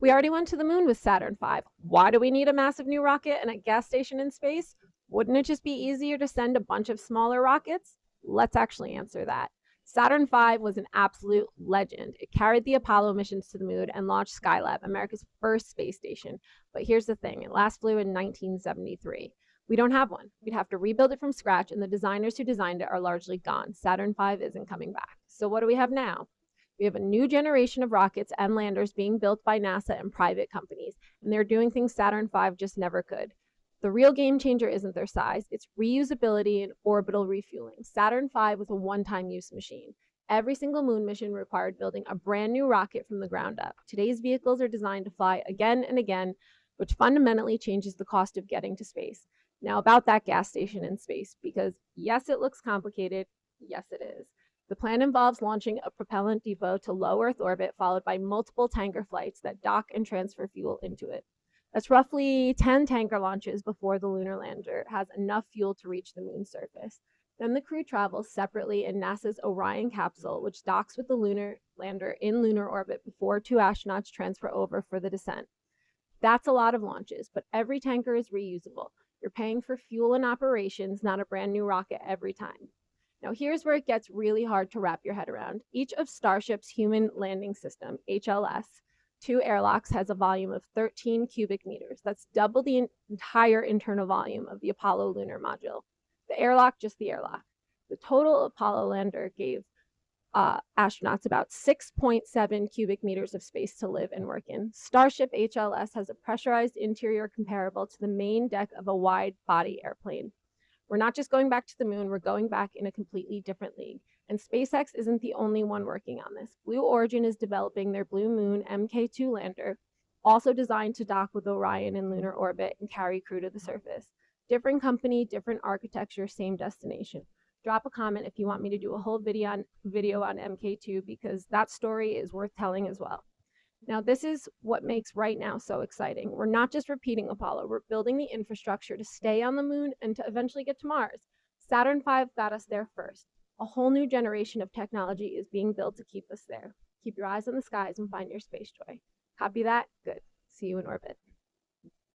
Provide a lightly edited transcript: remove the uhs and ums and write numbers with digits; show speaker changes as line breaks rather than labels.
We already went to the moon with Saturn V. Why do we need a massive new rocket and a gas station in space? Wouldn't it just be easier to send a bunch of smaller rockets? Let's actually answer that. Saturn V was an absolute legend. It carried the Apollo missions to the moon and launched Skylab, America's first space station. But here's the thing, it last flew in 1973. We don't have one. We'd have to rebuild it from scratch, and the designers who designed it are largely gone. Saturn V isn't coming back. So what do we have now? We have a new generation of rockets and landers being built by NASA and private companies, and they're doing things Saturn V just never could. The real game changer isn't their size, it's reusability and orbital refueling. Saturn V was a one-time use machine. Every single moon mission required building a brand new rocket from the ground up. Today's vehicles are designed to fly again and again, which fundamentally changes the cost of getting to space. Now, about that gas station in space, because yes, it looks complicated. Yes, it is. The plan involves launching a propellant depot to low Earth orbit, followed by multiple tanker flights that dock and transfer fuel into it. That's roughly 10 tanker launches before the lunar lander has enough fuel to reach the moon's surface. Then the crew travels separately in NASA's Orion capsule, which docks with the lunar lander in lunar orbit before two astronauts transfer over for the descent. That's a lot of launches, but every tanker is reusable. You're paying for fuel and operations, not a brand new rocket every time. Now, here's where it gets really hard to wrap your head around. Each of Starship's human landing system, HLS, two airlocks has a volume of 13 cubic meters. That's double the entire internal volume of the Apollo lunar module. The airlock, just the airlock. The total Apollo lander gave astronauts about 6.7 cubic meters of space to live and work in. Starship HLS has a pressurized interior comparable to the main deck of a wide-body airplane. We're not just going back to the moon, we're going back in a completely different league. And SpaceX isn't the only one working on this. Blue Origin is developing their Blue Moon Mk2 lander, also designed to dock with Orion in lunar orbit and carry crew to the surface. Different company, different architecture, same destination. Drop a comment if you want me to do a whole video on Mk2, because that story is worth telling as well. Now, this is what makes right now so exciting. We're not just repeating Apollo, we're building the infrastructure to stay on the moon and to eventually get to Mars. Saturn V got us there first. A whole new generation of technology is being built to keep us there. Keep your eyes on the skies and find your space joy. Copy that? Good. See you in orbit.